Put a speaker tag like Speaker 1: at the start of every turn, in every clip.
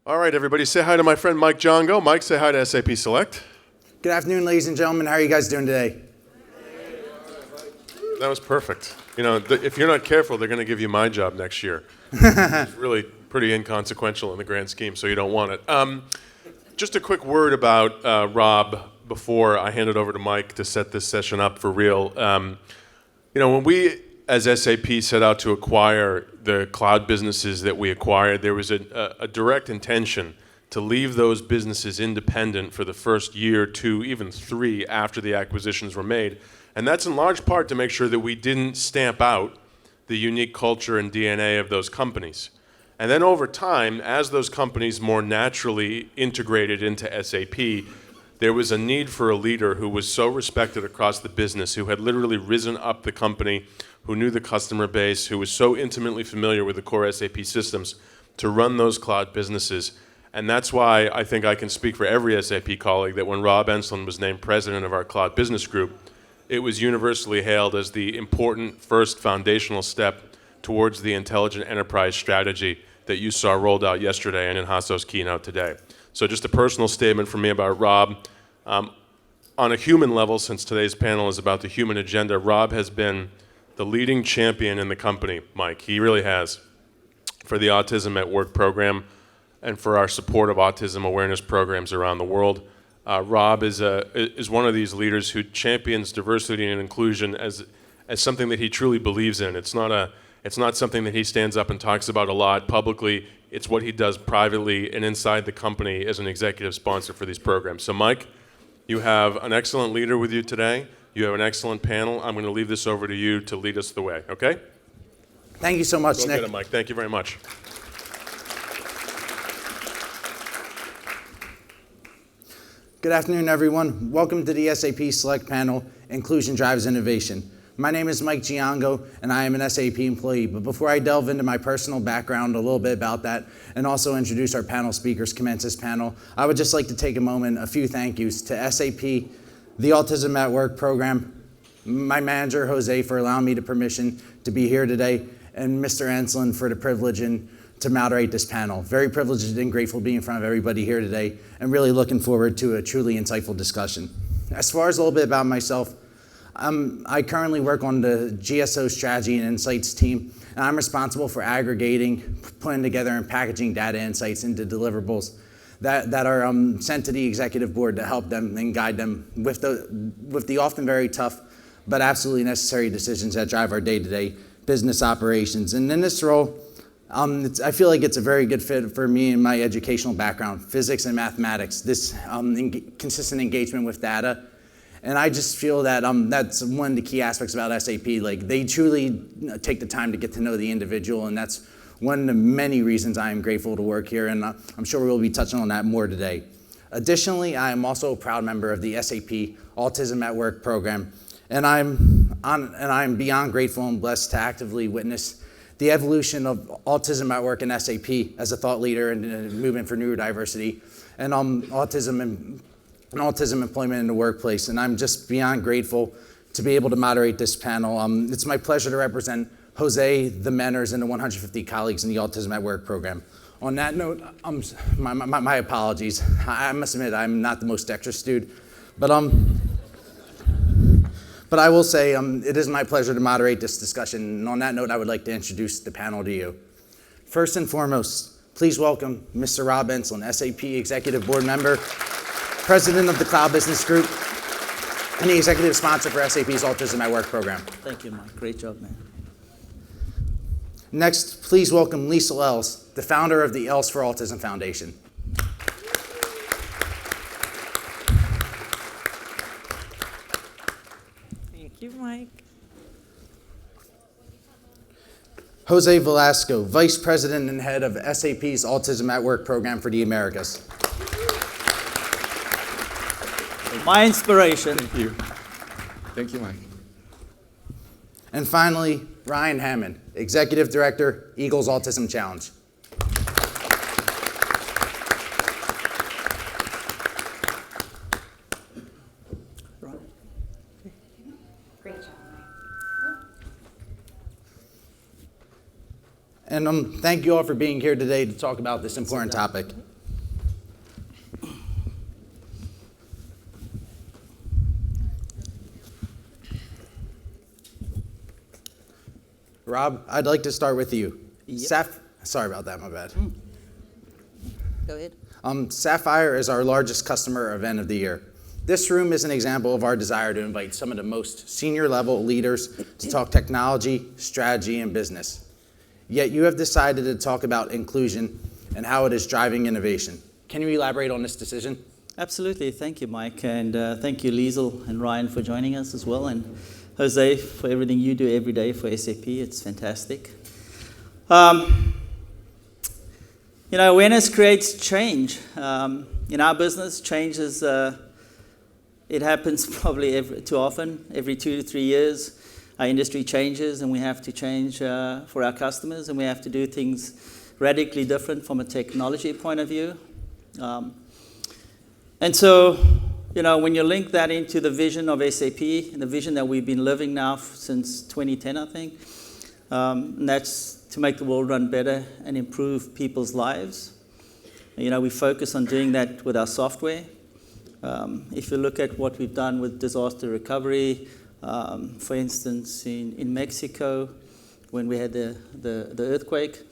Speaker 1: All right, everybody, say hi to my friend Mike Jongo. Mike, say hi to SAP Select.
Speaker 2: Good afternoon, ladies and gentlemen. How are you guys doing today?
Speaker 1: That was perfect. You know, if you're not careful, they're going to give you my job next year. It's really pretty inconsequential in the grand scheme, so you don't want it. Just a quick word about Rob before I hand it over to Mike to set this session up for real. When we, as SAP, set out to acquire the cloud businesses that we acquired, there was a direct intention to leave those businesses independent for the first year, 2, even 3 after the acquisitions were made. And that's in large part to make sure that we didn't stamp out the unique culture and DNA of those companies. And then over time, as those companies more naturally integrated into SAP, there was a need for a leader who was so respected across the business, who had literally risen up the company, who knew the customer base, who was so intimately familiar with the core SAP systems to run those cloud businesses. And that's why I think I can speak for every SAP colleague that when Rob Enslin was named president of our cloud business group, it was universally hailed as the important first foundational step towards the intelligent enterprise strategy that you saw rolled out yesterday and in Hasso's keynote today. So just a personal statement from me about Rob. On a human level, since today's panel is about the human agenda, Rob has been the leading champion in the company, Mike. He really has, for the Autism at Work program and for our support of autism awareness programs around the world. Rob is one of these leaders who champions diversity and inclusion as something that he truly believes in. It's not something that he stands up and talks about a lot publicly. It's what he does privately and inside the company as an executive sponsor for these programs. So Mike, you have an excellent leader with you today. You have an excellent panel. I'm going to leave this over to you to lead us the way, okay?
Speaker 2: Thank you so much,
Speaker 1: Go
Speaker 2: Nick.
Speaker 1: get it, Mike. Thank you very much.
Speaker 2: Good afternoon, everyone. Welcome to the SAP Select Panel, Inclusion Drives Innovation. My name is Mike Giango, and I am an SAP employee. But before I delve into my personal background, a little bit about that, and also introduce our panel speakers, commence this panel, I would just like to take a moment, a few thank yous to SAP, the Autism at Work program, my manager, Jose, for allowing me the permission to be here today, and Mr. Enslin for the privilege to moderate this panel. Very privileged and grateful to be in front of everybody here today, and really looking forward to a truly insightful discussion. As far as a little bit about myself, I currently work on the GSO strategy and insights team, and I'm responsible for aggregating, putting together, and packaging data insights into deliverables that are sent to the executive board to help them and guide them with the often very tough but absolutely necessary decisions that drive our day-to-day business operations. And in this role, I feel like it's a very good fit for me and my educational background, physics and mathematics, this consistent engagement with data. And I just feel that that's one of the key aspects about SAP. Like, they truly take the time to get to know the individual, and that's one of the many reasons I am grateful to work here, and I'm sure we'll be touching on that more today. Additionally, I am also a proud member of the SAP Autism at Work program, and I'm beyond grateful and blessed to actively witness the evolution of autism at work in SAP as a thought leader in the movement for neurodiversity and autism employment in the workplace. And I'm just beyond grateful to be able to moderate this panel. It's my pleasure to represent Jose, the mentors, and the 150 colleagues in the Autism at Work program. On that note, my apologies. I must admit I'm not the most dexterous dude, but I will say it is my pleasure to moderate this discussion. And on that note, I would like to introduce the panel to you. First and foremost, please welcome Mr. Rob Enslin, SAP Executive Board Member, President of the Cloud Business Group, and the Executive Sponsor for SAP's Autism at Work program.
Speaker 3: Thank you, Mike. Great job, man.
Speaker 2: Next, please welcome Lisa Els, the founder of the Els for Autism Foundation.
Speaker 4: Thank you, Mike.
Speaker 2: Jose Velasco, Vice President and Head of SAP's Autism at Work program for the Americas.
Speaker 3: My inspiration.
Speaker 5: Thank you. Thank you, Mike.
Speaker 2: And finally, Ryan Hammond, Executive Director, Eagles Autism Challenge.
Speaker 4: Great job,
Speaker 2: And thank you all for being here today to talk about this important topic. Rob, I'd like to start with you.
Speaker 3: Yep.
Speaker 2: Sorry about that, my bad.
Speaker 3: Go ahead.
Speaker 2: Sapphire is our largest customer event of the year. This room is an example of our desire to invite some of the most senior level leaders to talk technology, strategy, and business. Yet you have decided to talk about inclusion and how it is driving innovation. Can you elaborate on this decision?
Speaker 3: Absolutely. Thank you, Mike. And thank you, Liesl and Ryan, for joining us as well. And Jose, for everything you do every day for SAP. It's fantastic. Awareness creates change. In our business, change is, it happens probably too often, every 2 to 3 years. Our industry changes, and we have to change for our customers, and we have to do things radically different from a technology point of view. And so, when you link that into the vision of SAP, and the vision that we've been living now since 2010, I think, and that's to make the world run better and improve people's lives. We focus on doing that with our software. If you look at what we've done with disaster recovery, for instance, in Mexico, when we had the earthquake,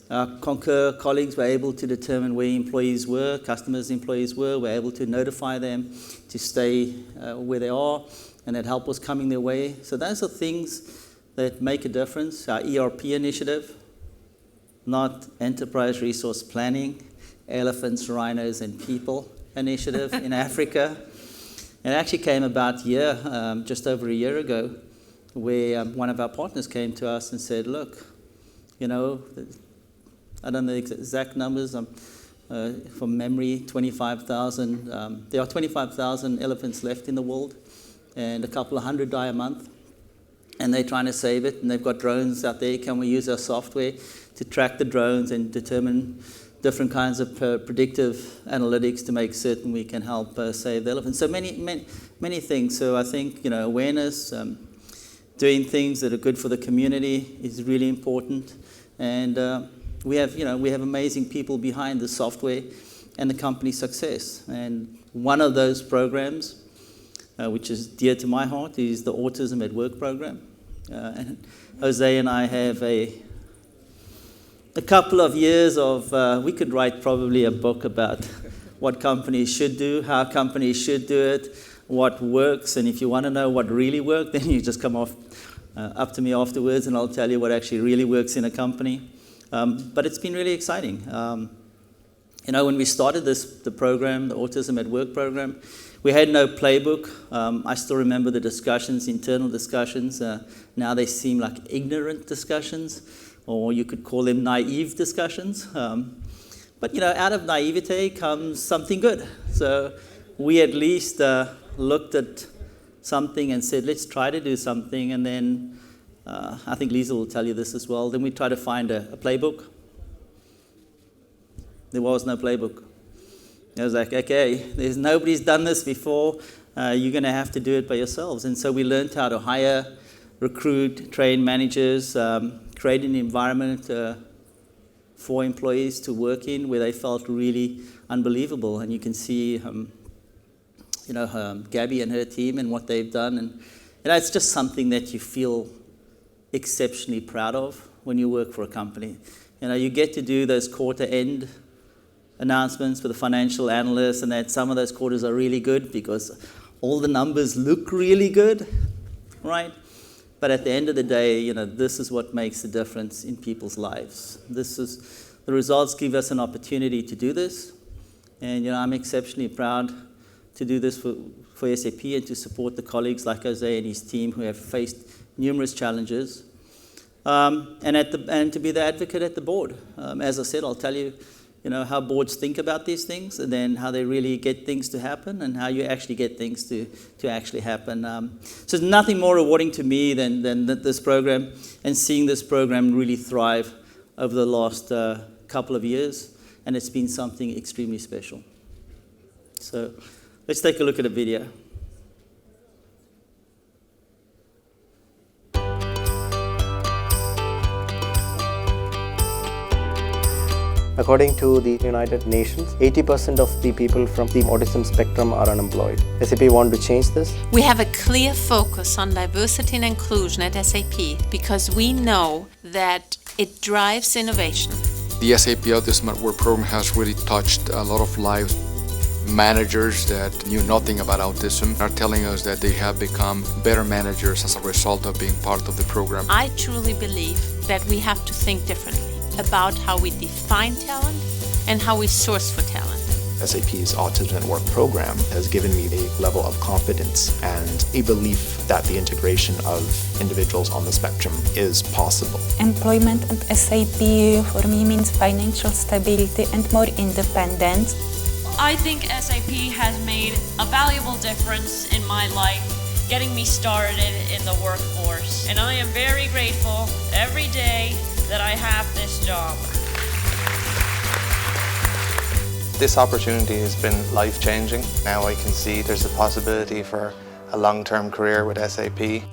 Speaker 3: our Concur colleagues were able to determine where employees were, customers' employees were able to notify them to stay where they are, and that help was coming their way. So those are things that make a difference. Our ERP initiative, not enterprise resource planning, elephants, rhinos, and people initiative in Africa. It actually came about just over a year ago, where one of our partners came to us and said, look, I don't know the exact numbers, from memory, 25,000. There are 25,000 elephants left in the world, and a couple of hundred die a month. And they're trying to save it, and they've got drones out there. Can we use our software to track the drones and determine different kinds of predictive analytics to make certain we can help save the elephants? So many things. So I think awareness, doing things that are good for the community is really important. And we have amazing people behind the software and the company's success. And one of those programs, which is dear to my heart, is the Autism at Work program. And Jose and I have a couple of years of, we could write probably a book about what companies should do, how companies should do it, what works, and if you want to know what really worked, then you just come up to me afterwards and I'll tell you what actually really works in a company. But it's been really exciting. When we started the program, the Autism at Work program, we had no playbook. I still remember the discussions, internal discussions. Now they seem like ignorant discussions, or you could call them naive discussions. But out of naivete comes something good. So we at least looked at something and said, let's try to do something. And then I think Lisa will tell you this as well. Then we tried to find a playbook. There was no playbook. I was like, okay, nobody's done this before. You're going to have to do it by yourselves. And so we learned how to hire, recruit, train managers, create an environment for employees to work in where they felt really unbelievable. And you can see, Gabby and her team and what they've done. And it's just something that you feel exceptionally proud of when you work for a company. You get to do those quarter-end announcements for the financial analysts, and that some of those quarters are really good because all the numbers look really good, right? But at the end of the day, this is what makes the difference in people's lives. The results give us an opportunity to do this, and I'm exceptionally proud to do this for SAP and to support the colleagues like Jose and his team who have faced numerous challenges, and to be the advocate at the board. As I said, I'll tell you, how boards think about these things, and then how they really get things to happen, and how you actually get things to actually happen. So there's nothing more rewarding to me than this program, and seeing this program really thrive over the last couple of years, and it's been something extremely special. So let's take a look at a video.
Speaker 6: According to the United Nations, 80% of the people from the autism spectrum are unemployed. SAP want to change this.
Speaker 7: We have a clear focus on diversity and inclusion at SAP because we know that it drives innovation.
Speaker 5: The SAP Autism at Work program has really touched a lot of lives. Managers that knew nothing about autism are telling us that they have become better managers as a result of being part of the program.
Speaker 7: I truly believe that we have to think differently about how we define talent and how we source for talent.
Speaker 8: SAP's Autism at Work program has given me a level of confidence and a belief that the integration of individuals on the spectrum is possible.
Speaker 9: Employment at SAP for me means financial stability and more independence.
Speaker 10: I think SAP has made a valuable difference in my life, getting me started in the workforce. And I am very grateful every day that I have this job.
Speaker 11: This opportunity has been life-changing. Now I can see there's a possibility for a long-term career with SAP.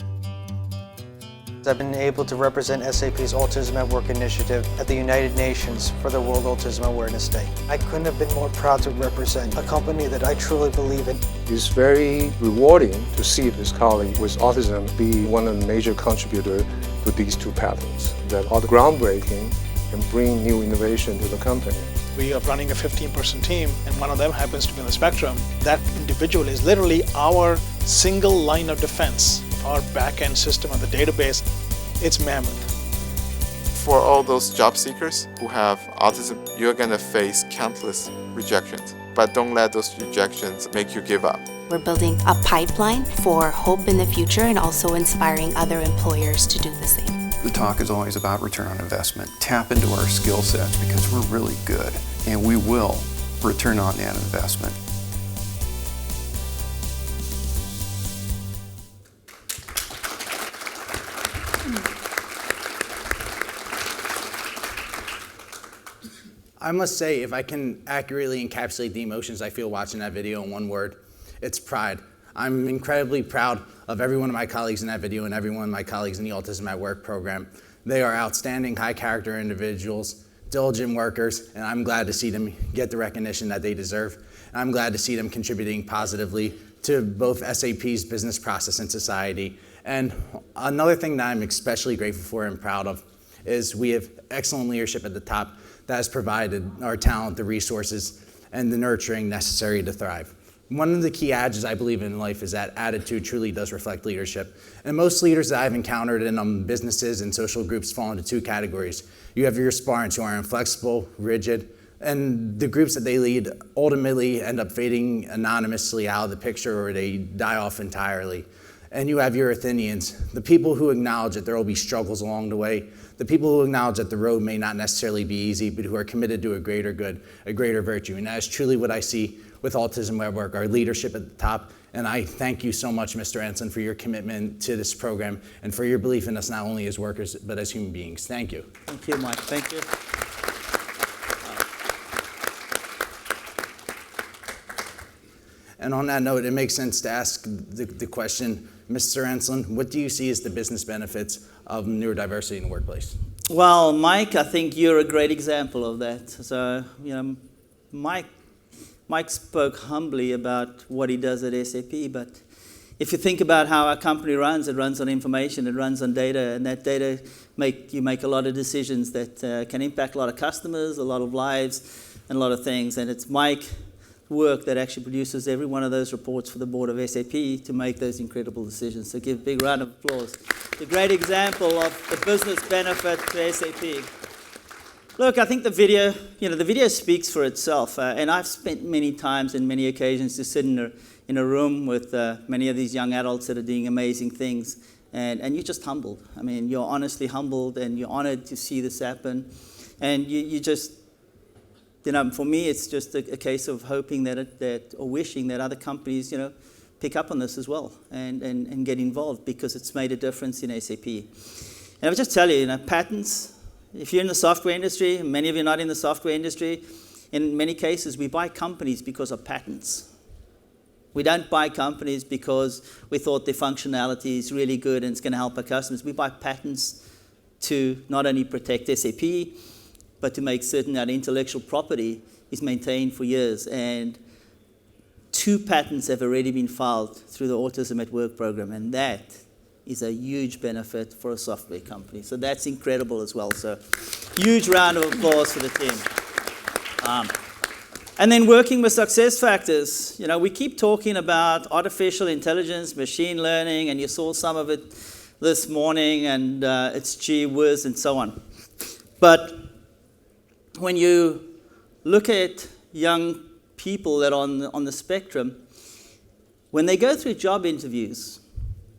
Speaker 12: I've been able to represent SAP's Autism at Work initiative at the United Nations for the World Autism Awareness Day. I couldn't have been more proud to represent a company that I truly believe in.
Speaker 13: It's very rewarding to see this colleague with autism be one of the major contributors to these two patterns that are groundbreaking and bring new innovation to the company.
Speaker 14: We are running a 15-person team, and one of them happens to be on the spectrum. That individual is literally our single line of defense, our back-end system of the database. It's mammoth.
Speaker 15: For all those job seekers who have autism, you're going to face countless rejections. But don't let those rejections make you give up.
Speaker 16: We're building a pipeline for hope in the future and also inspiring other employers to do the same.
Speaker 17: The talk is always about return on investment. Tap into our skill sets because we're really good, and we will return on that investment.
Speaker 2: I must say, if I can accurately encapsulate the emotions I feel watching that video in one word, it's pride. I'm incredibly proud of every one of my colleagues in that video and every one of my colleagues in the Autism at Work program. They are outstanding, high-character individuals, diligent workers, and I'm glad to see them get the recognition that they deserve. And I'm glad to see them contributing positively to both SAP's business process and society. And another thing that I'm especially grateful for and proud of is we have excellent leadership at the top that has provided our talent the resources and the nurturing necessary to thrive. One of the key adages I believe in life is that attitude truly does reflect leadership. And most leaders that I've encountered in businesses and social groups fall into two categories. You have your Spartans who are inflexible, rigid, and the groups that they lead ultimately end up fading anonymously out of the picture or they die off entirely. And you have your Athenians, the people who acknowledge that there will be struggles along the way, the people who acknowledge that the road may not necessarily be easy, but who are committed to a greater good, a greater virtue. And that is truly what I see with Autism at Work, our leadership at the top. And I thank you so much, Mr. Ensign, for your commitment to this program and for your belief in us not only as workers, but as human beings. Thank you.
Speaker 3: Thank you, Mike. Thank you.
Speaker 2: And on that note, it makes sense to ask the question, Mr. Ensign, what do you see as the business benefits of neurodiversity in the workplace?
Speaker 3: Well, Mike, I think you're a great example of that. So, Mike spoke humbly about what he does at SAP, but if you think about how our company runs, it runs on information, it runs on data, and that data you make a lot of decisions that can impact a lot of customers, a lot of lives, and a lot of things. And it's Mike's work that actually produces every one of those reports for the board of SAP to make those incredible decisions. So give a big round of applause. It's a great example of the business benefit to SAP. Look, I think the video speaks for itself. And I've spent many times and many occasions to sit in a room with many of these young adults that are doing amazing things. And you're just humbled. I mean, you're honestly humbled and you're honored to see this happen. And you just, for me, it's just a case of hoping or wishing that other companies, pick up on this as well and get involved because it's made a difference in SAP. And I'll just tell you, patents, if you're in the software industry, many of you are not in the software industry, in many cases we buy companies because of patents. We don't buy companies because we thought their functionality is really good and it's going to help our customers. We buy patents to not only protect SAP, but to make certain that intellectual property is maintained for years. And 2 patents have already been filed through the Autism at Work program, and that is a huge benefit for a software company. So that's incredible as well. So huge round of applause for the team. And then working with success factors. You know, we keep talking about artificial intelligence, machine learning, and you saw some of it this morning, and it's gee whiz and so on. But when you look at young people that are on the spectrum, when they go through job interviews,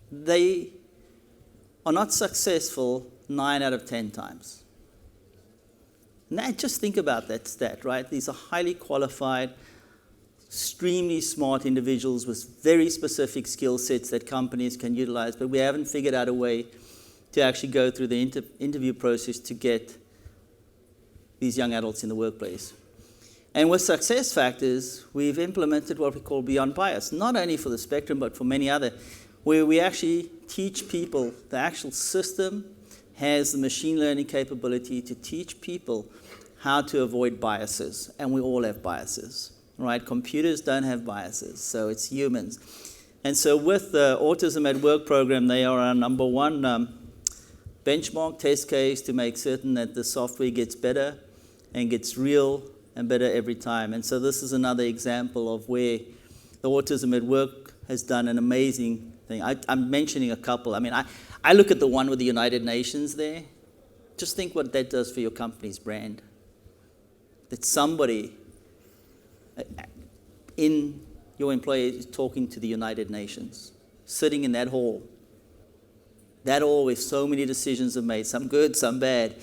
Speaker 3: they are not successful 9 out of 10 times. Now, just think about that stat, right? These are highly qualified, extremely smart individuals with very specific skill sets that companies can utilize, but we haven't figured out a way to actually go through the interview process to get these young adults in the workplace. And with success factors, we've implemented what we call beyond bias, not only for the spectrum, but for many other, where we actually teach people, the actual system has the machine learning capability to teach people how to avoid biases. And we all have biases, right? Computers don't have biases, so it's humans. And so with the Autism at Work program, they are our number one benchmark test case to make certain that the software gets better and gets real and better every time. And so this is another example of where the Autism at Work has done an amazing thing. I'm mentioning a couple. I mean, I look at the one with the United Nations there. Just think what that does for your company's brand. That somebody in your employee is talking to the United Nations, sitting in that hall. That hall where so many decisions are made, some good, some bad,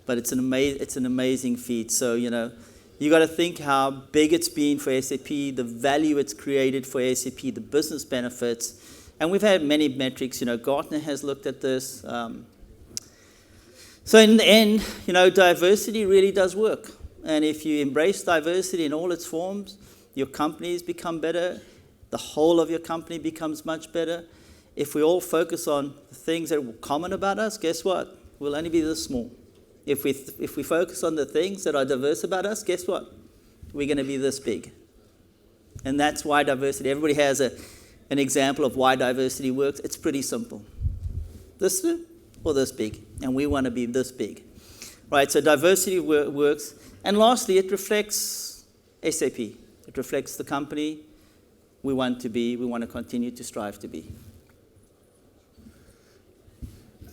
Speaker 3: but it's an amazing feat. So, you know, you got to think how big it's been for SAP, the value it's created for SAP, the business benefits. And we've had many metrics. You know, Gartner has looked at this. So in the end, you know, diversity really does work. And if you embrace diversity in all its forms, your companies become better. The whole of your company becomes much better. If we all focus on the things that are common about us, guess what? We'll only be this small. If we focus on the things that are diverse about us, guess what? We're going to be this big. And that's why diversity, everybody has an example of why diversity works. It's pretty simple. This or this big. And we want to be this big. Right, so diversity works. And lastly, it reflects SAP. It reflects the company we want to be, we want to continue to strive to be.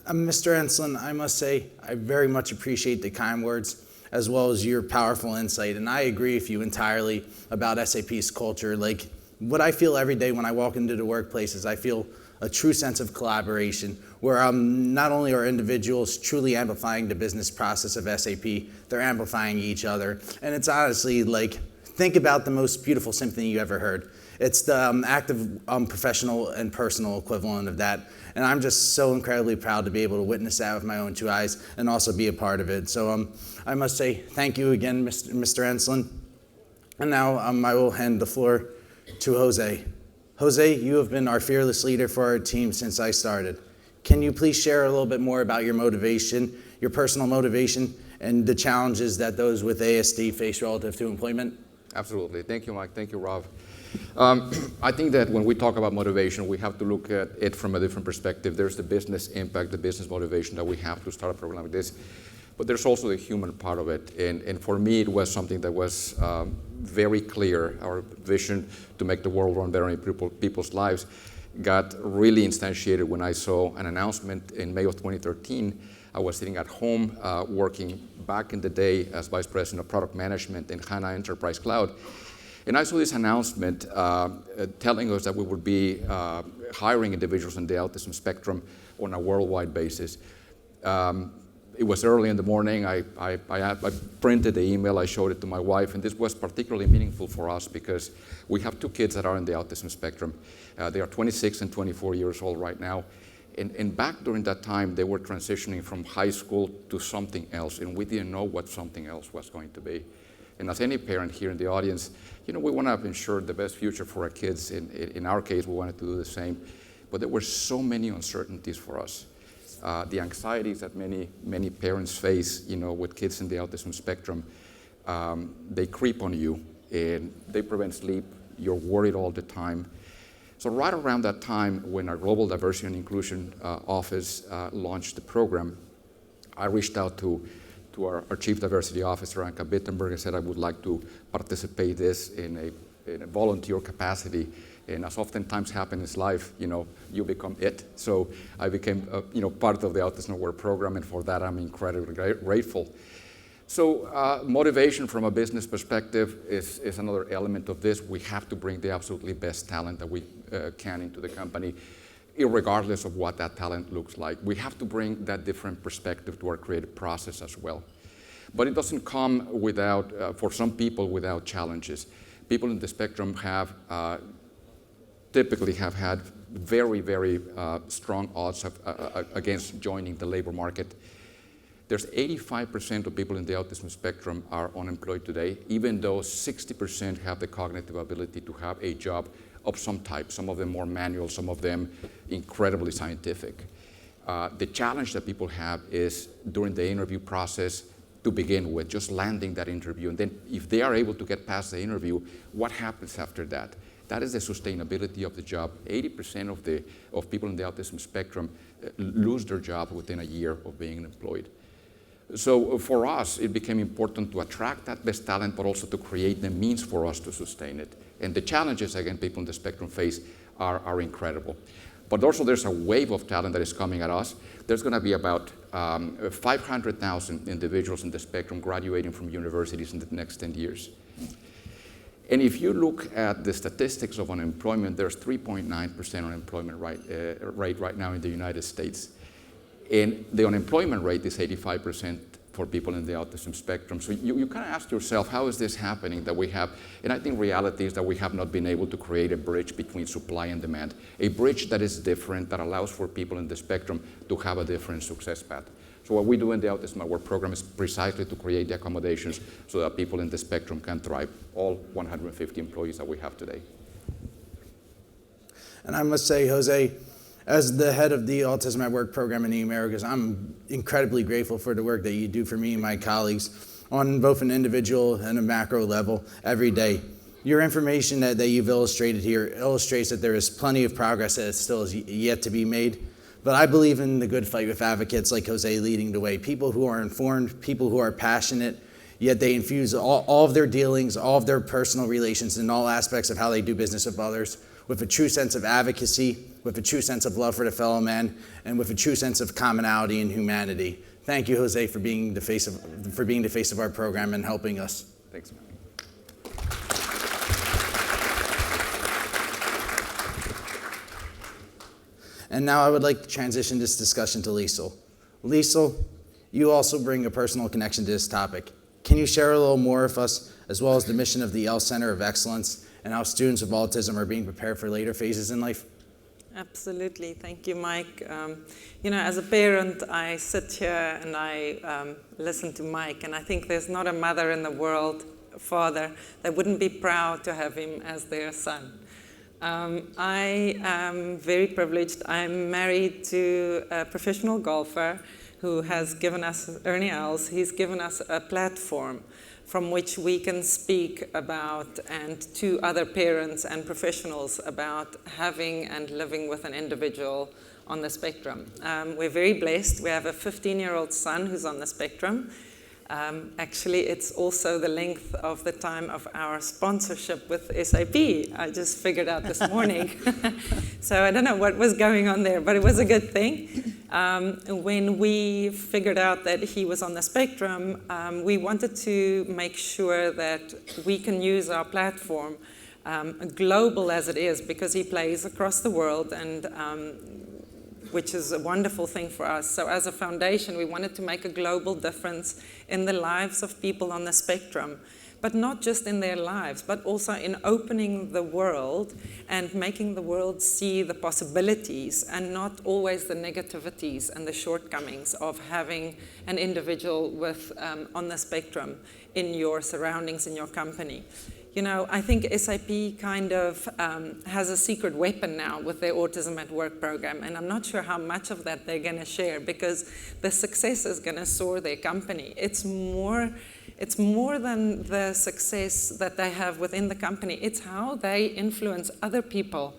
Speaker 2: Mr. Enslin, I must say, I very much appreciate the kind words as well as your powerful insight. And I agree with you entirely about SAP's culture. Like, what I feel every day when I walk into the workplace is I feel a true sense of collaboration, where not only are individuals truly amplifying the business process of SAP, they're amplifying each other. And it's honestly like, think about the most beautiful symphony you ever heard. It's the active, professional, and personal equivalent of that. And I'm just so incredibly proud to be able to witness that with my own 2 eyes and also be a part of it. So I must say thank you again, Mr. Enslin. And now I will hand the floor to Jose. Jose, you have been our fearless leader for our team since I started. Can you please share a little bit more about your motivation, your personal motivation, and the challenges that those with ASD face relative to employment?
Speaker 18: Absolutely. Thank you, Mike. Thank you, Rob. I think that when we talk about motivation, we have to look at it from a different perspective. There's the business impact, the business motivation that we have to start a program like this, but there's also the human part of it. And for me, it was something that was very clear. Our vision to make the world run better in people's lives got really instantiated when I saw an announcement in May of 2013. I was sitting at home working back in the day as Vice President of Product Management in HANA Enterprise Cloud. And I saw this announcement telling us that we would be hiring individuals in the autism spectrum on a worldwide basis. It was early in the morning. I printed the email, I showed it to my wife, and this was particularly meaningful for us because we have 2 kids that are in the autism spectrum. They are 26 and 24 years old right now. And back during that time, they were transitioning from high school to something else, and we didn't know what something else was going to be. And as any parent here in the audience, you know, we want to ensure the best future for our kids. In our case, we wanted to do the same. But there were so many uncertainties for us. the anxieties that many parents face, with kids in the autism spectrum, they creep on you and they prevent sleep. You're worried all the time. So right around that time when our Global Diversity and Inclusion Office launched the program, I reached out to our Chief Diversity Officer, Anka Bittenberg, and said I would like to participate this in a volunteer capacity. And as oftentimes happens in life, you become it. So I became, part of the Autism Aware program, and for that I'm incredibly grateful. So motivation from a business perspective is another element of this. We have to bring the absolutely best talent that we can into the company, irregardless of what that talent looks like. We have to bring that different perspective to our creative process as well. But it doesn't come without, for some people, without challenges. People in the spectrum typically have had very, very strong odds against joining the labor market. There's 85% of people in the autism spectrum are unemployed today, even though 60% have the cognitive ability to have a job of some type, some of them more manual, some of them incredibly scientific. The challenge that people have is during the interview process to begin with, just landing that interview. And then if they are able to get past the interview, what happens after that? That is the sustainability of the job. 80% of people in the autism spectrum lose their job within a year of being employed. So for us, it became important to attract that best talent, but also to create the means for us to sustain it. And the challenges, again, people in the spectrum face are incredible. But also there's a wave of talent that is coming at us. There's going to be about 500,000 individuals in the spectrum graduating from universities in the next 10 years. And if you look at the statistics of unemployment, there's 3.9% unemployment rate right now in the United States. And the unemployment rate is 85% for people in the autism spectrum. So you kind of ask yourself, how is this happening that we have? And I think reality is that we have not been able to create a bridge between supply and demand, a bridge that is different, that allows for people in the spectrum to have a different success path. So what we do in the Autism Aware program is precisely to create the accommodations so that people in the spectrum can thrive, all 150 employees that we have today.
Speaker 2: And I must say, Jose, as the head of the Autism at Work program in the Americas, I'm incredibly grateful for the work that you do for me and my colleagues on both an individual and a macro level every day. Your information that you've illustrated here illustrates that there is plenty of progress that still is yet to be made. But I believe in the good fight with advocates like Jose leading the way, people who are informed, people who are passionate, yet they infuse all of their dealings, all of their personal relations in all aspects of how they do business with others, with a true sense of advocacy, with a true sense of love for the fellow man, and with a true sense of commonality and humanity. Thank you, Jose, for being the face of our program and helping us.
Speaker 18: Thanks, man.
Speaker 2: And now I would like to transition this discussion to Liesl. Liesl, you also bring a personal connection to this topic. Can you share a little more with us, as well as the mission of the L Center of Excellence and how students with autism are being prepared for later phases in life?
Speaker 4: Absolutely. Thank you, Mike. As a parent, I sit here and I listen to Mike, and I think there's not a mother in the world, a father, that wouldn't be proud to have him as their son. I am very privileged. I'm married to a professional golfer who has given us, Ernie Els, he's given us a platform from which we can speak about, and to other parents and professionals about having and living with an individual on the spectrum. We're very blessed. We have a 15-year-old son who's on the spectrum. Actually, it's also the length of the time of our sponsorship with SAP. I just figured out this morning. So I don't know what was going on there, but it was a good thing. When we figured out that he was on the spectrum, we wanted to make sure that we can use our platform, global as it is, because he plays across the world, and which is a wonderful thing for us. So as a foundation, we wanted to make a global difference in the lives of people on the spectrum, but not just in their lives, but also in opening the world and making the world see the possibilities and not always the negativities and the shortcomings of having an individual with on the spectrum in your surroundings, in your company. I think SAP kind of has a secret weapon now with their Autism at Work program, and I'm not sure how much of that they're going to share, because the success is going to soar their company. It's more than the success that they have within the company. It's how they influence other people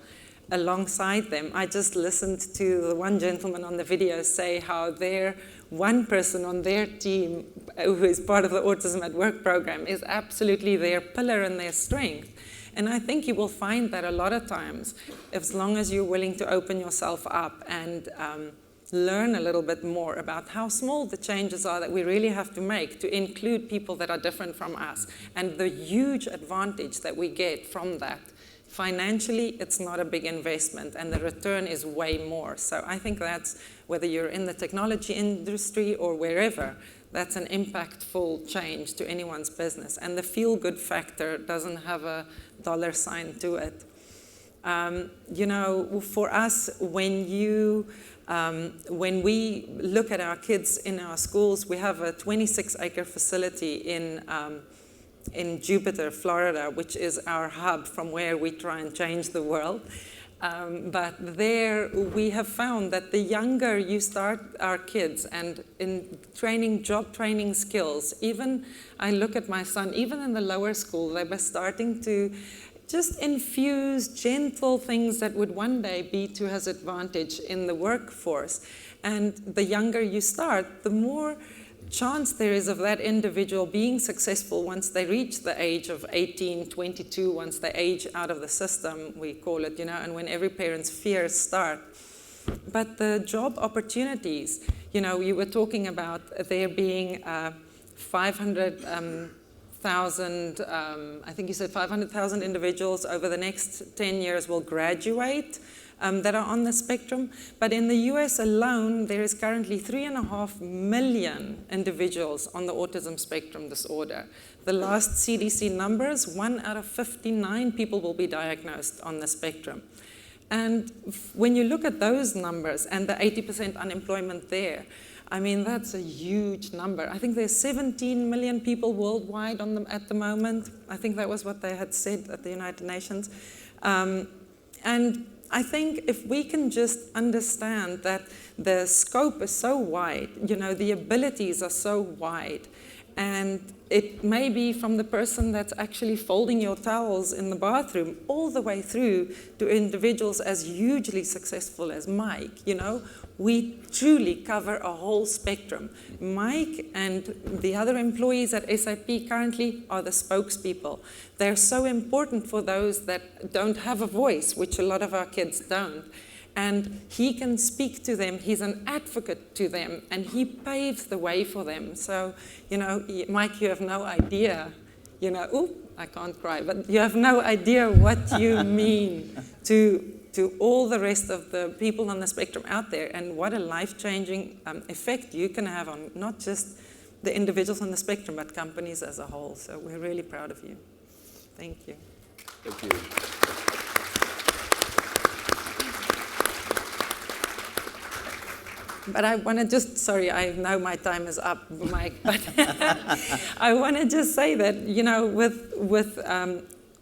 Speaker 4: alongside them. I just listened to the one gentleman on the video say how their one person on their team who is part of the Autism at Work program is absolutely their pillar and their strength. And I think you will find that a lot of times, as long as you're willing to open yourself up and learn a little bit more about how small the changes are that we really have to make to include people that are different from us, and the huge advantage that we get from that. Financially, it's not a big investment, and the return is way more. So I think that's, whether you're in the technology industry or wherever, that's an impactful change to anyone's business. And the feel-good factor doesn't have a dollar sign to it. For us, when we look at our kids in our schools, we have a 26-acre facility in Jupiter, Florida, which is our hub from where we try and change the world. But there we have found that the younger you start our kids and in job training skills, even I look at my son, even in the lower school, they were starting to just infuse gentle things that would one day be to his advantage in the workforce. And the younger you start, the more chance there is of that individual being successful once they reach the age of 18, 22, once they age out of the system, we call it, and when every parent's fears start. But the job opportunities, you were talking about there being 500,000, I think you said 500,000 individuals over the next 10 years will graduate that are on the spectrum. But in the US alone, there is currently 3.5 million individuals on the autism spectrum disorder. The last CDC numbers, 1 out of 59 people will be diagnosed on the spectrum. And when you look at those numbers and the 80% unemployment there, I mean, that's a huge number. I think there's 17 million people worldwide on them at the moment. I think that was what they had said at the United Nations. And I think if we can just understand that the scope is so wide, the abilities are so wide, and it may be from the person that's actually folding your towels in the bathroom all the way through to individuals as hugely successful as Mike, we truly cover a whole spectrum. Mike and the other employees at SAP currently are the spokespeople. They're so important for those that don't have a voice, which a lot of our kids don't. And he can speak to them, he's an advocate to them, and he paves the way for them. So, Mike, you have no idea, I can't cry, but you have no idea what you mean to all the rest of the people on the spectrum out there, and what a life-changing effect you can have on not just the individuals on the spectrum, but companies as a whole. So we're really proud of you. Thank you.
Speaker 18: Thank you.
Speaker 4: But I want to just, sorry, I know my time is up, Mike, but I want to just say that,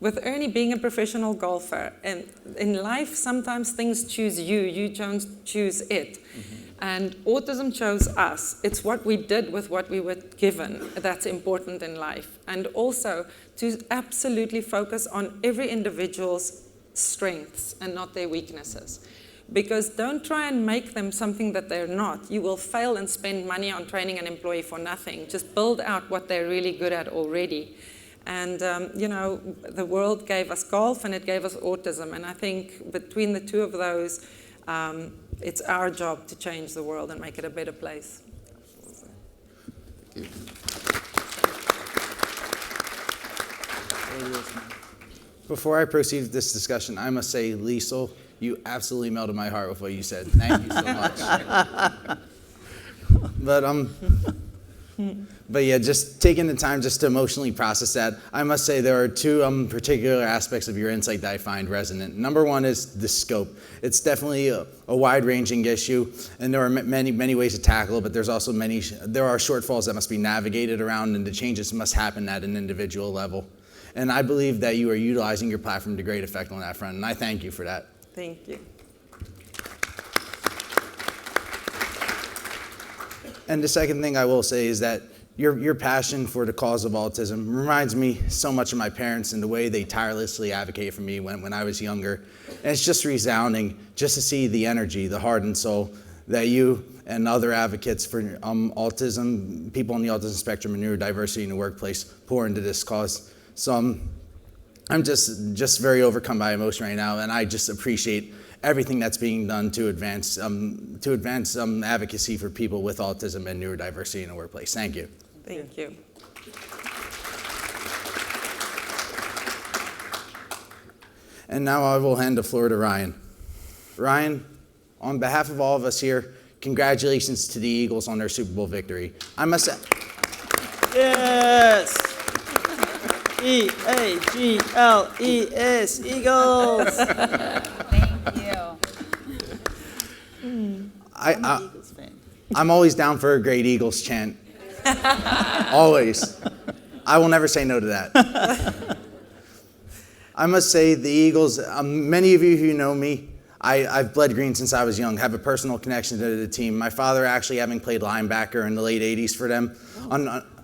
Speaker 4: with Ernie being a professional golfer, and in life, sometimes things choose you don't choose it. Mm-hmm. And autism chose us. It's what we did with what we were given that's important in life. And also to absolutely focus on every individual's strengths and not their weaknesses. Because don't try and make them something that they're not. You will fail and spend money on training an employee for nothing. Just build out what they're really good at already. And, the world gave us golf and it gave us autism. And I think between the two of those, it's our job to change the world and make it a better place.
Speaker 18: Thank you.
Speaker 2: Before I proceed with this discussion, I must say, Liesl, you absolutely melted my heart with what you said. Thank you so much. But yeah, just taking the time just to emotionally process that, I must say there are two particular aspects of your insight that I find resonant. Number one is the scope. It's definitely a wide-ranging issue, and there are many ways to tackle it, but there are shortfalls that must be navigated around, and the changes must happen at an individual level. And I believe that you are utilizing your platform to great effect on that front, and I thank you for that.
Speaker 4: Thank you.
Speaker 2: And the second thing I will say is that your passion for the cause of autism reminds me so much of my parents and the way they tirelessly advocated for me when I was younger. And it's just resounding just to see the energy, the heart and soul that you and other advocates for autism, people on the autism spectrum and neurodiversity in the workplace pour into this cause. So I'm just very overcome by emotion right now, and I just appreciate everything that's being done to advance advocacy for people with autism and neurodiversity in the workplace. Thank you.
Speaker 4: Thank you.
Speaker 2: And now I will hand the floor to Ryan. Ryan, on behalf of all of us here, congratulations to the Eagles on their Super Bowl victory. I must say,
Speaker 3: Yes! E-A-G-L-E-S, Eagles!
Speaker 19: Thank you.
Speaker 3: I'm an Eagles fan.
Speaker 2: I'm always down for a great Eagles chant. Always. I will never say no to that. I must say the Eagles, many of you who know me, I've bled green since I was young, have a personal connection to the team. My father actually having played linebacker in the late 80s for them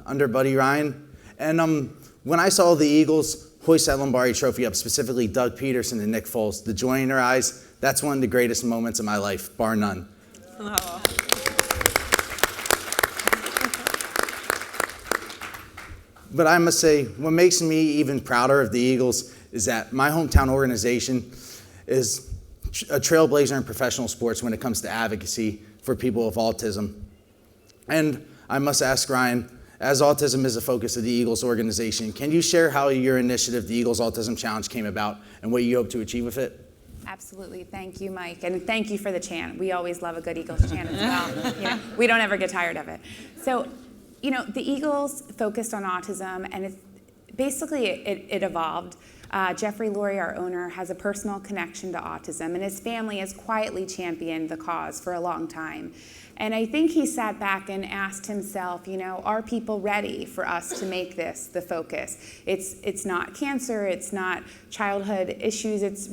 Speaker 2: under Buddy Ryan. And when I saw the Eagles hoist that Lombardi trophy up, specifically Doug Peterson and Nick Foles, the joy in their eyes, that's one of the greatest moments of my life, bar none.
Speaker 4: Oh.
Speaker 2: But I must say, what makes me even prouder of the Eagles is that my hometown organization is a trailblazer in professional sports when it comes to advocacy for people with autism. And I must ask Ryan, as autism is a focus of the Eagles organization, can you share how your initiative, the Eagles Autism Challenge, came about and what you hope to achieve with it?
Speaker 19: Absolutely. Thank you, Mike. And thank you for the chant. We always love a good Eagles chant as well. We don't ever get tired of it. So, the Eagles focused on autism, and it evolved. Jeffrey Lurie, our owner, has a personal connection to autism, and his family has quietly championed the cause for a long time. And I think he sat back and asked himself, are people ready for us to make this the focus? It's not cancer, it's not childhood issues, it's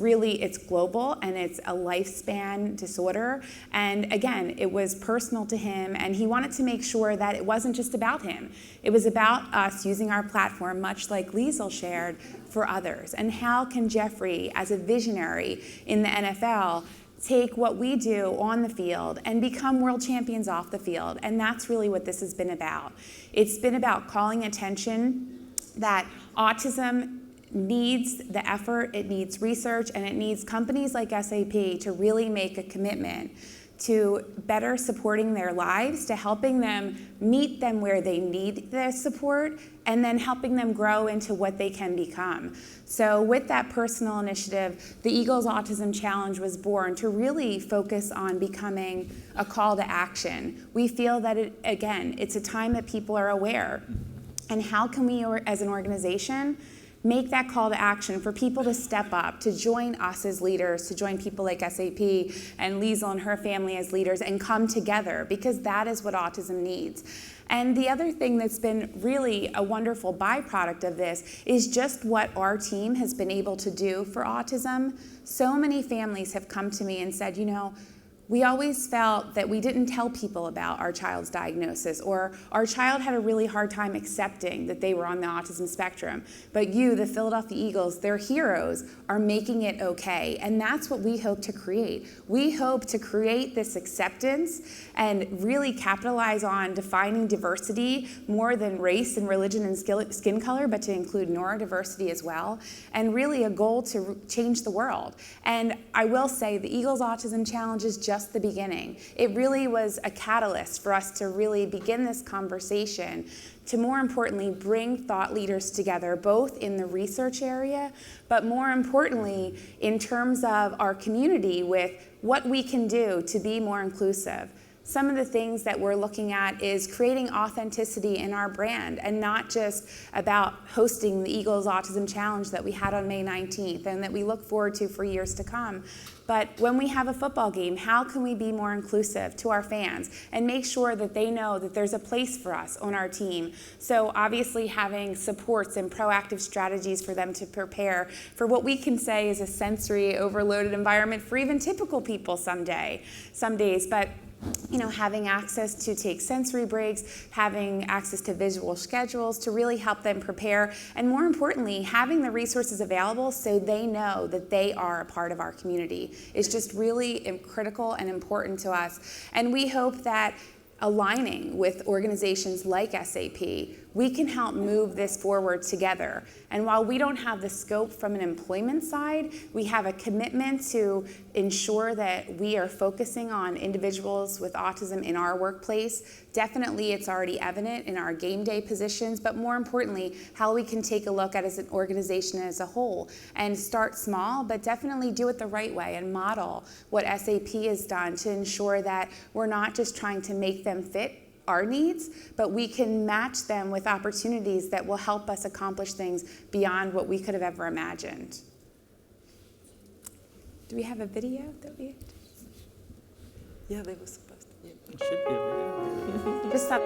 Speaker 19: global, and it's a lifespan disorder. And again, it was personal to him, and he wanted to make sure that it wasn't just about him. It was about us using our platform, much like Liesl shared, for others. And how can Jeffrey, as a visionary in the NFL, take what we do on the field and become world champions off the field? And that's really what this has been about. It's been about calling attention that autism needs the effort, it needs research, and it needs companies like SAP to really make a commitment to better supporting their lives, to helping them meet them where they need their support, and then helping them grow into what they can become. So with that personal initiative, the Eagles Autism Challenge was born to really focus on becoming a call to action. We feel that, it's a time that people are aware. And how can we, as an organization, make that call to action for people to step up, to join us as leaders, to join people like SAP and Liesl and her family as leaders, and come together, because that is what autism needs. And the other thing that's been really a wonderful byproduct of this is just what our team has been able to do for autism. So many families have come to me and said, we always felt that we didn't tell people about our child's diagnosis, or our child had a really hard time accepting that they were on the autism spectrum. But you, the Philadelphia Eagles, their heroes, are making it okay. And that's what we hope to create. We hope to create this acceptance and really capitalize on defining diversity more than race and religion and skin color, but to include neurodiversity as well, and really a goal to change the world. And I will say the Eagles Autism Challenge is just the beginning. It really was a catalyst for us to really begin this conversation, to more importantly bring thought leaders together, both in the research area, but more importantly in terms of our community with what we can do to be more inclusive. Some of the things that we're looking at is creating authenticity in our brand, and not just about hosting the Eagles Autism Challenge that we had on May 19th and that we look forward to for years to come. But when we have a football game, how can we be more inclusive to our fans and make sure that they know that there's a place for us on our team? So obviously having supports and proactive strategies for them to prepare for what we can say is a sensory overloaded environment for even typical people some days. But having access to take sensory breaks, having access to visual schedules to really help them prepare, and more importantly, having the resources available so they know that they are a part of our community is just really critical and important to us. And we hope that aligning with organizations like SAP, we can help move this forward together. And while we don't have the scope from an employment side, we have a commitment to ensure that we are focusing on individuals with autism in our workplace. Definitely, it's already evident in our game day positions, but more importantly, how we can take a look at as an organization as a whole and start small, but definitely do it the right way and model what SAP has done to ensure that we're not just trying to make them fit our needs, but we can match them with opportunities that will help us accomplish things beyond what we could have ever imagined. Do we have a video that we?
Speaker 4: Yeah, they were supposed to.
Speaker 3: It should be a video.
Speaker 19: Just stop.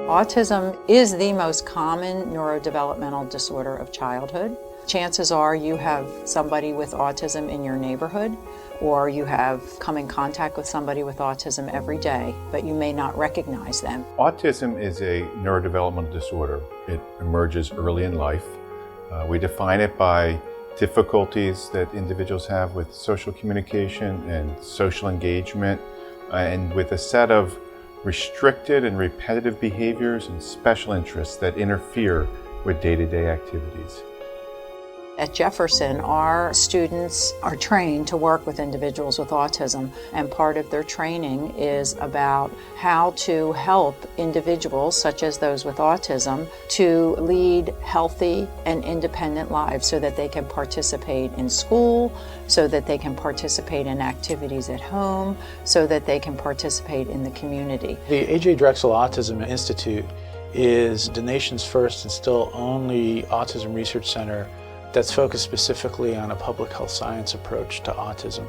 Speaker 20: Autism is the most common neurodevelopmental disorder of childhood. Chances are you have somebody with autism in your neighborhood, or you have come in contact with somebody with autism every day, but you may not recognize them.
Speaker 21: Autism is a neurodevelopmental disorder. It emerges early in life. We define it by difficulties that individuals have with social communication and social engagement, and with a set of restricted and repetitive behaviors and special interests that interfere with day-to-day activities.
Speaker 20: At Jefferson, our students are trained to work with individuals with autism, and part of their training is about how to help individuals, such as those with autism, to lead healthy and independent lives so that they can participate in school, so that they can participate in activities at home, so that they can participate in the community.
Speaker 14: The A.J. Drexel Autism Institute is the nation's first and still only autism research center that's focused specifically on a public health science approach to autism.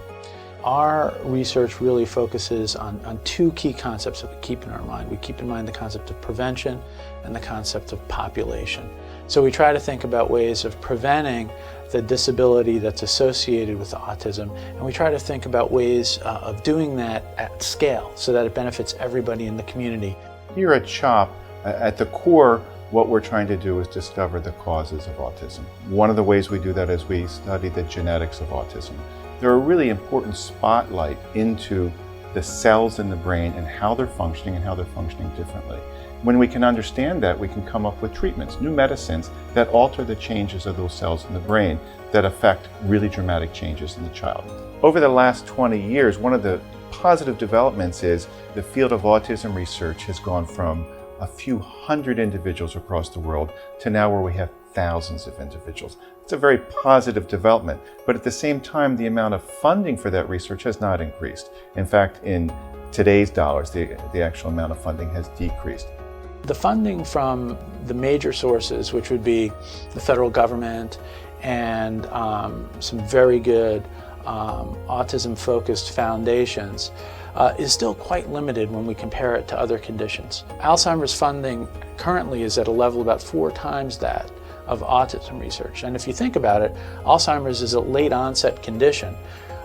Speaker 14: Our research really focuses on two key concepts that we keep in our mind. We keep in mind the concept of prevention and the concept of population. So we try to think about ways of preventing the disability that's associated with autism, and we try to think about ways of doing that at scale so that it benefits everybody in the community.
Speaker 21: Here at CHOP, at the core, what we're trying to do is discover the causes of autism. One of the ways we do that is we study the genetics of autism. They're a really important spotlight into the cells in the brain and how they're functioning and how they're functioning differently. When we can understand that, we can come up with treatments, new medicines that alter the changes of those cells in the brain that affect really dramatic changes in the child. Over the last 20 years, one of the positive developments is the field of autism research has gone from a few hundred individuals across the world to now where we have thousands of individuals. It's a very positive development, but at the same time, the amount of funding for that research has not increased. In fact, in today's dollars, the actual amount of funding has decreased.
Speaker 14: The funding from the major sources, which would be the federal government and some very good autism-focused foundations, is still quite limited when we compare it to other conditions. Alzheimer's funding currently is at a level about 4 times that of autism research. And if you think about it, Alzheimer's is a late onset condition.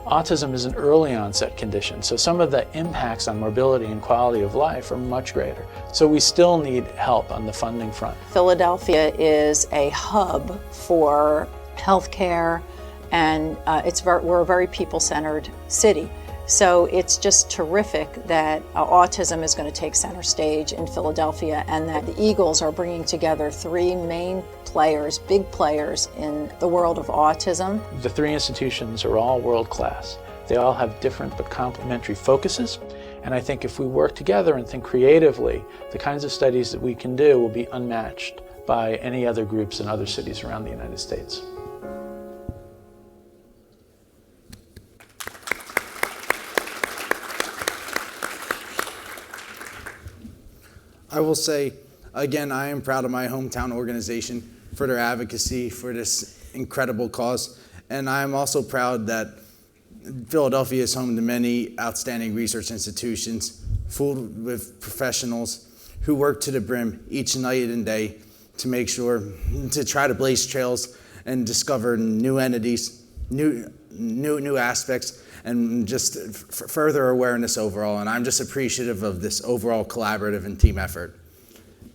Speaker 14: Autism is an early onset condition, so some of the impacts on mobility and quality of life are much greater. So we still need help on the funding front.
Speaker 20: Philadelphia is a hub for healthcare, and we're a very people-centered city. So it's just terrific that autism is going to take center stage in Philadelphia, and that the Eagles are bringing together 3 main players, big players in the world of autism.
Speaker 14: The 3 institutions are all world-class. They all have different but complementary focuses, and I think if we work together and think creatively, the kinds of studies that we can do will be unmatched by any other groups in other cities around the United States.
Speaker 2: I will say, again, I am proud of my hometown organization for their advocacy for this incredible cause. And I am also proud that Philadelphia is home to many outstanding research institutions full with professionals who work to the brim each night and day to make sure, to try to blaze trails and discover new entities, new aspects, and just further awareness overall. And I'm just appreciative of this overall collaborative and team effort.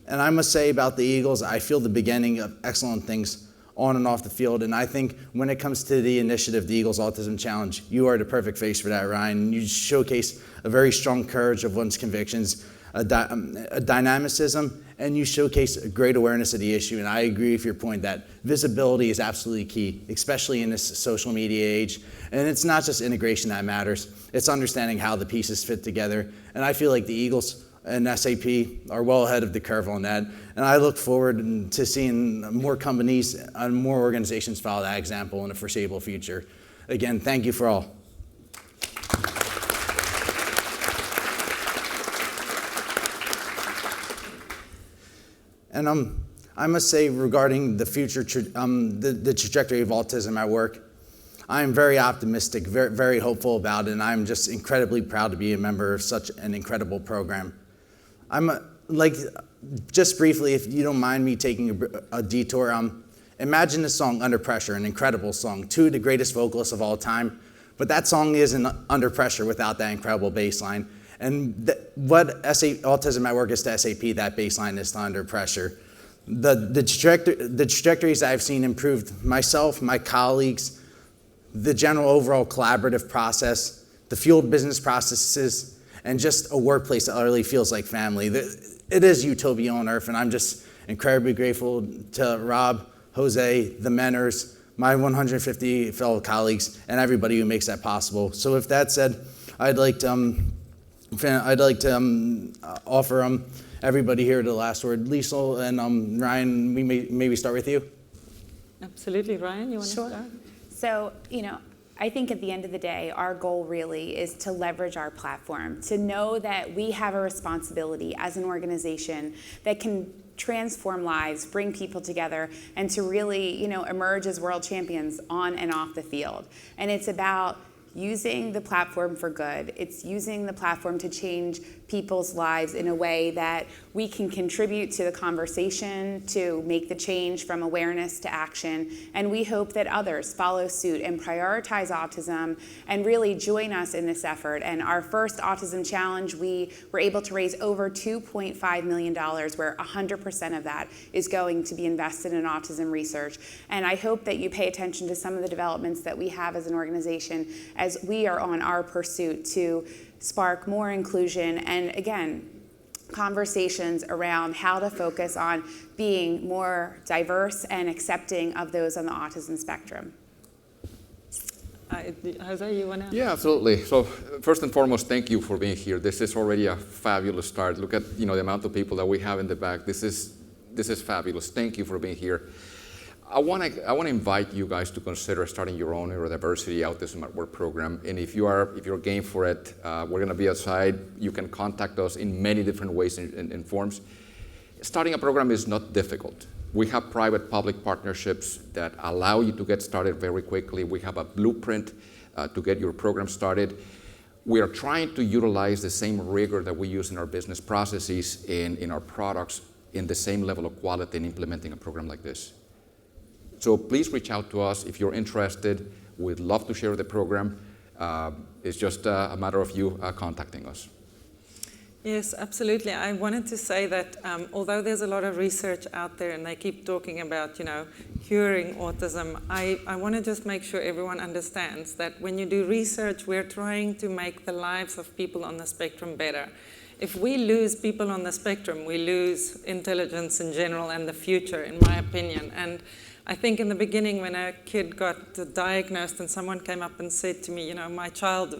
Speaker 2: And I must say about the Eagles, I feel the beginning of excellent things on and off the field. And I think when it comes to the initiative, the Eagles Autism Challenge, you are the perfect face for that, Ryan. You showcase a very strong courage of one's convictions, a dynamicism, and you showcase a great awareness of the issue. And I agree with your point that visibility is absolutely key, especially in this social media age. And it's not just integration that matters, it's understanding how the pieces fit together. And I feel like the Eagles and SAP are well ahead of the curve on that. And I look forward to seeing more companies and more organizations follow that example in the foreseeable future. Again, thank you for all. And I must say, regarding the future, the trajectory of autism at work, I am very optimistic, very hopeful about it, and I'm just incredibly proud to be a member of such an incredible program. Just briefly, if you don't mind me taking a detour, imagine the song Under Pressure, an incredible song, two of the greatest vocalists of all time, but that song isn't under pressure without that incredible bass line. And what Autism at Work is to SAP, that baseline is to Under Pressure. The trajectories I've seen improved myself, my colleagues, the general overall collaborative process, the fueled business processes, and just a workplace that really feels like family. It is utopia on earth, and I'm just incredibly grateful to Rob, Jose, the mentors, my 150 fellow colleagues, and everybody who makes that possible. So with that said, I'd like to offer everybody here the last word. Liesl and Ryan, we may maybe start with you.
Speaker 4: Absolutely, Ryan, you want to
Speaker 19: Sure.
Speaker 4: start?
Speaker 19: So, I think at the end of the day, our goal really is to leverage our platform, to know that we have a responsibility as an organization that can transform lives, bring people together, and to really, emerge as world champions on and off the field. And it's about using the platform for good. It's using the platform to change people's lives in a way that we can contribute to the conversation, to make the change from awareness to action. And we hope that others follow suit and prioritize autism and really join us in this effort. And our first Autism Challenge, we were able to raise over $2.5 million, where 100% of that is going to be invested in autism research. And I hope that you pay attention to some of the developments that we have as an organization as we are on our pursuit to spark more inclusion and, again, conversations around how to focus on being more diverse and accepting of those on the autism spectrum.
Speaker 4: Jose, you want to?
Speaker 5: Yeah, absolutely. So first and foremost, thank you for being here. This is already a fabulous start. Look at the amount of people that we have in the back. This is fabulous. Thank you for being here. I want to invite you guys to consider starting your own neurodiversity autism at work program. And if you're game for it, we're going to be outside. You can contact us in many different ways and forms. Starting a program is not difficult. We have private-public partnerships that allow you to get started very quickly. We have a blueprint to get your program started. We are trying to utilize the same rigor that we use in our business processes and in our products in the same level of quality in implementing a program like this. So please reach out to us if you're interested. We'd love to share the program. It's just a matter of you contacting us.
Speaker 4: Yes, absolutely. I wanted to say that although there's a lot of research out there and they keep talking about, curing autism, I want to just make sure everyone understands that when you do research, we're trying to make the lives of people on the spectrum better. If we lose people on the spectrum, we lose intelligence in general and the future, in my opinion. And I think in the beginning when a kid got diagnosed and someone came up and said to me, you know, my child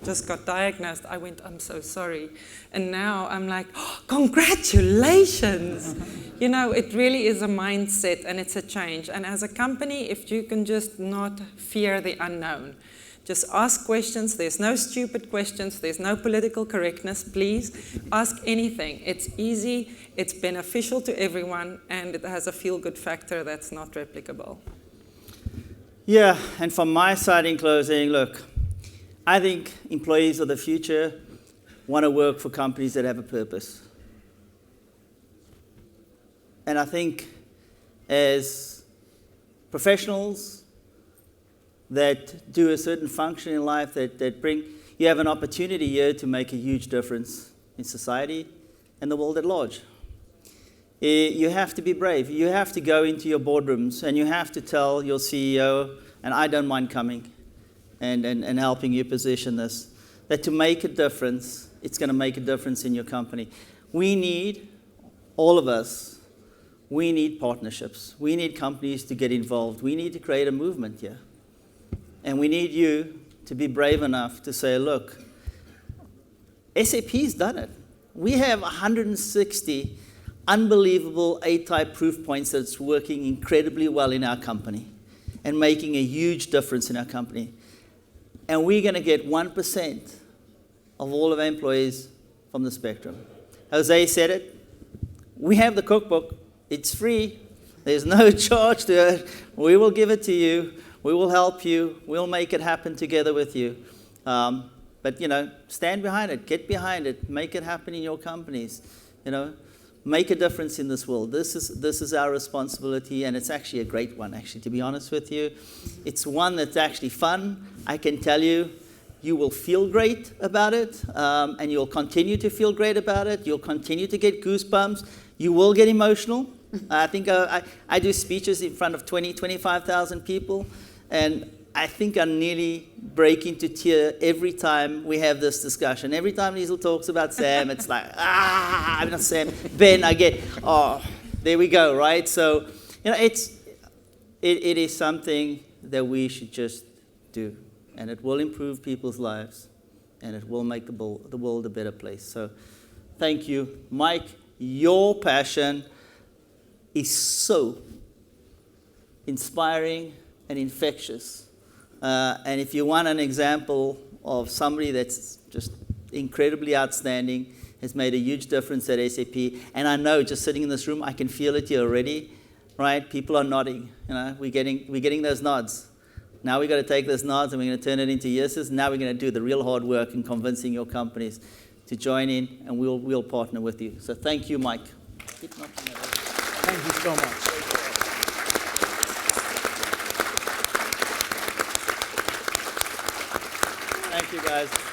Speaker 4: just got diagnosed, I went, I'm so sorry. And now I'm like, oh, congratulations! You know, it really is a mindset and it's a change. And as a company, if you can just not fear the unknown, just ask questions. There's no stupid questions. There's no political correctness. Please ask anything. It's easy, it's beneficial to everyone, and it has a feel-good factor that's not replicable.
Speaker 3: Yeah, and from my side in closing, look, I think employees of the future want to work for companies that have a purpose. And I think as professionals that do a certain function in life that bring, you have an opportunity here to make a huge difference in society and the world at large. You have to be brave. You have to go into your boardrooms and you have to tell your CEO, and I don't mind coming and helping you position this, that to make a difference, it's going to make a difference in your company. We need, all of us, we need partnerships. We need companies to get involved. We need to create a movement here. And we need you to be brave enough to say, look, SAP's done it. We have 160 unbelievable A-type proof points that's working incredibly well in our company and making a huge difference in our company. And we're going to get 1% of all of our employees from the spectrum. Jose said it. We have the cookbook. It's free. There's no charge to it. We will give it to you. We will help you. We'll make it happen together with you. But, you know, stand behind it. Get behind it. Make it happen in your companies. You know, make a difference in this world. This is our responsibility, and it's actually a great one, actually, to be honest with you. It's one that's actually fun. I can tell you, you will feel great about it, and you'll continue to feel great about it. You'll continue to get goosebumps. You will get emotional. I think I do speeches in front of 20, 25,000 people, and I think I nearly break into tears every time we have this discussion. Every time Liesl talks about Sam, it's like, I'm not Sam, Ben, I get, oh, there we go, right? So, you know, it is something that we should just do, and it will improve people's lives, and it will make the world a better place. So, thank you. Mike, your passion is so inspiring and infectious. And if you want an example of somebody that's just incredibly outstanding, has made a huge difference at SAP, and I know just sitting in this room, I can feel it here already, right? People are nodding, you know, we're getting those nods. Now we've got to take those nods and we're going to turn it into yeses. Now we're going to do the real hard work in convincing your companies to join in, and we'll partner with you. So thank you, Mike.
Speaker 2: Thank you so much.
Speaker 3: Thank you, guys.